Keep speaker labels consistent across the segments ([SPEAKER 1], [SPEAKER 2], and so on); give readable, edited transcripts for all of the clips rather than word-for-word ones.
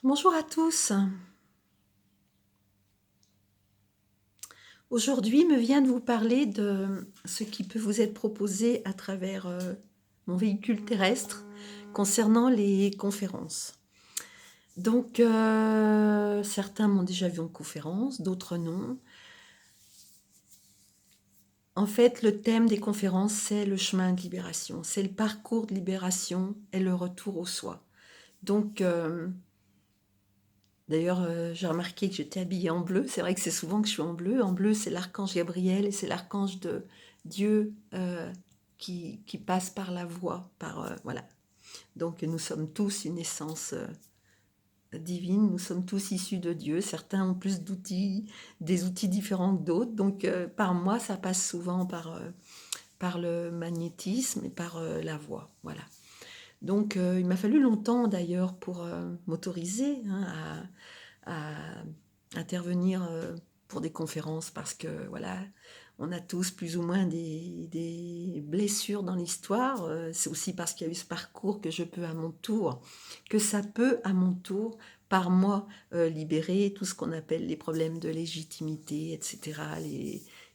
[SPEAKER 1] Bonjour à tous. Aujourd'hui, me vient de vous parler de ce qui peut vous être proposé à travers mon véhicule terrestre concernant les conférences. Donc, certains m'ont déjà vu en conférence, d'autres non. En fait, le thème des conférences, c'est le chemin de libération, c'est le parcours de libération et le retour au soi. Donc, d'ailleurs, j'ai remarqué que j'étais habillée en bleu. C'est vrai que c'est souvent que je suis en bleu. En bleu, c'est l'archange Gabriel et c'est l'archange de Dieu qui passe par la voix. Voilà. Donc, nous sommes tous une essence divine. Nous sommes tous issus de Dieu. Certains ont plus d'outils, des outils différents que d'autres. Donc, par moi, ça passe souvent par le magnétisme et par la voix. Voilà. Donc, il m'a fallu longtemps d'ailleurs pour m'autoriser à intervenir pour des conférences parce que voilà, on a tous plus ou moins des blessures dans l'histoire. C'est aussi parce qu'il y a eu ce parcours que je peux à mon tour, que ça peut à mon tour, par moi, libérer tout ce qu'on appelle les problèmes de légitimité, etc.,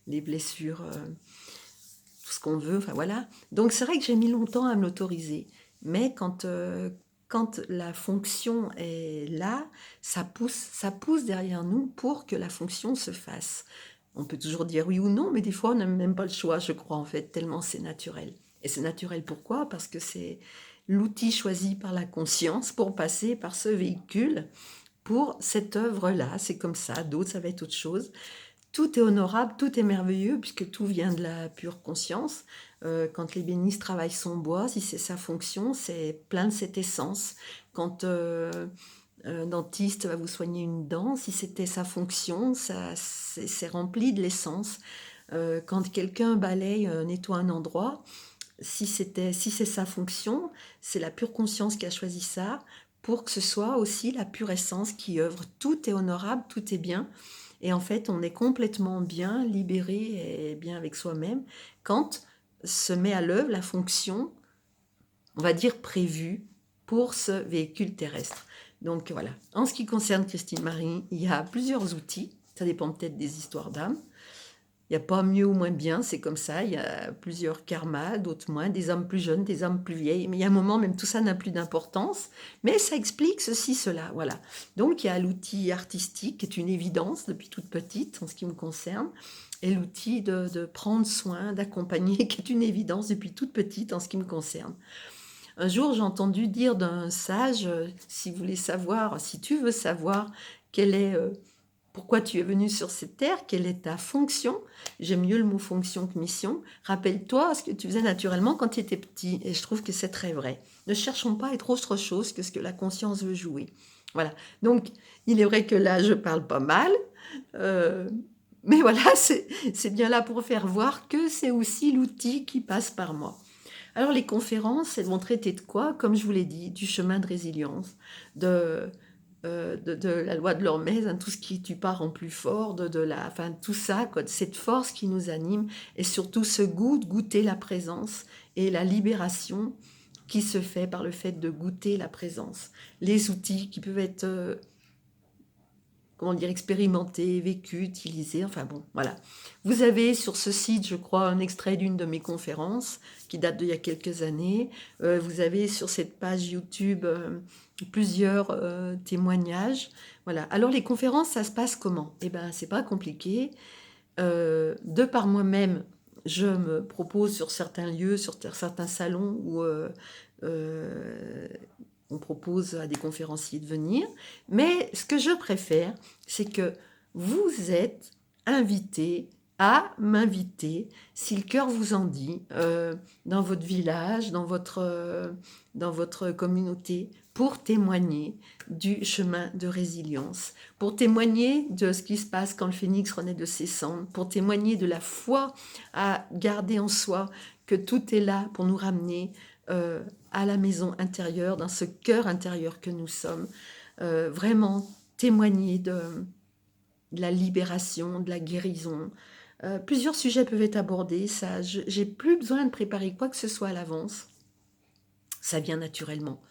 [SPEAKER 1] les blessures, tout ce qu'on veut, enfin voilà. Donc c'est vrai que j'ai mis longtemps à me l'autoriser, mais quand la fonction est là, ça pousse derrière nous pour que la fonction se fasse. On peut toujours dire oui ou non, mais des fois on n'a même pas le choix, je crois en fait, tellement c'est naturel. Et c'est naturel pourquoi? Parce que c'est l'outil choisi par la conscience pour passer par ce véhicule pour cette œuvre-là. C'est comme ça, d'autres ça va être autre chose. Tout est honorable, tout est merveilleux, puisque tout vient de la pure conscience. Quand l'ébéniste travaille son bois, si c'est sa fonction, c'est plein de cette essence. Quand un dentiste va vous soigner une dent, si c'était sa fonction, c'est rempli de l'essence. Quand quelqu'un balaye, nettoie un endroit, si c'est sa fonction, c'est la pure conscience qui a choisi ça, pour que ce soit aussi la pure essence qui œuvre. Tout est honorable, tout est bien. Et en fait, on est complètement bien, libéré et bien avec soi-même quand se met à l'œuvre la fonction, on va dire prévue, pour ce véhicule terrestre. Donc voilà. En ce qui concerne Christine Marie, il y a plusieurs outils. Ça dépend peut-être des histoires d'âme. Il n'y a pas mieux ou moins bien, c'est comme ça. Il y a plusieurs karmas, d'autres moins, des âmes plus jeunes, des âmes plus vieilles. Mais il y a un moment, même tout ça n'a plus d'importance. Mais ça explique ceci, cela. Voilà. Donc il y a l'outil artistique, qui est une évidence depuis toute petite, en ce qui me concerne. Et l'outil de prendre soin, d'accompagner, qui est une évidence depuis toute petite, en ce qui me concerne. Un jour, j'ai entendu dire d'un sage, si vous voulez savoir, si tu veux savoir quelle est pourquoi tu es venu sur cette terre, quelle est ta fonction. J'aime mieux le mot fonction que mission. Rappelle-toi ce que tu faisais naturellement quand tu étais petit. Et je trouve que c'est très vrai. Ne cherchons pas à être autre chose que ce que la conscience veut jouer. Voilà. Donc, il est vrai que là, je parle pas mal. euh, mais voilà, c'est bien là pour faire voir que c'est aussi l'outil qui passe par moi. Alors, les conférences, elles vont traiter de quoi? Comme je vous l'ai dit, du chemin de résilience, de, de la loi de l'Hormèse, hein, tout ce qui tu pars en plus fort, enfin tout ça, quoi, cette force qui nous anime, et surtout ce goût de goûter la présence et la libération qui se fait par le fait de goûter la présence. Les outils qui peuvent être, comment dire, expérimentés, vécus, utilisés, enfin bon, voilà. Vous avez sur ce site, je crois, un extrait d'une de mes conférences qui date d'il y a quelques années. Vous avez sur cette page YouTube plusieurs témoignages. Voilà. Alors les conférences, ça se passe comment? Eh ben, c'est pas compliqué. De par moi-même, je me propose sur certains lieux, sur certains salons où on propose à des conférenciers de venir. Mais ce que je préfère, c'est que vous êtes invité à m'inviter, si le cœur vous en dit, dans votre village, dans votre communauté, pour témoigner du chemin de résilience, pour témoigner de ce qui se passe quand le phénix renaît de ses cendres, pour témoigner de la foi à garder en soi, que tout est là pour nous ramener à la maison intérieure, dans ce cœur intérieur que nous sommes. Vraiment témoigner de la libération, de la guérison. Plusieurs sujets peuvent être abordés. Ça, j'ai plus besoin de préparer quoi que ce soit à l'avance. Ça vient naturellement.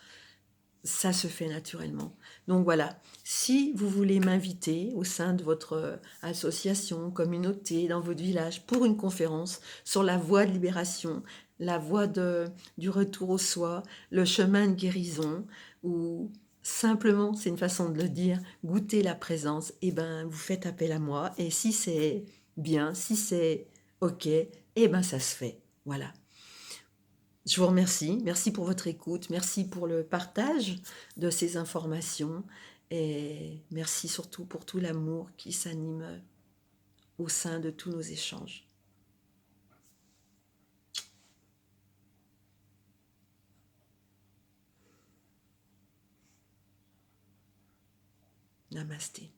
[SPEAKER 1] ça se fait naturellement. Donc voilà, si vous voulez m'inviter au sein de votre association, communauté, dans votre village, pour une conférence sur la voie de libération, la voie du retour au soi, le chemin de guérison, ou simplement, c'est une façon de le dire, goûter la présence, eh ben, vous faites appel à moi. Et si c'est bien, si c'est OK, eh ben, ça se fait. Voilà. Je vous remercie. Merci pour votre écoute. Merci pour le partage de ces informations. Et merci surtout pour tout l'amour qui s'anime au sein de tous nos échanges. Namasté.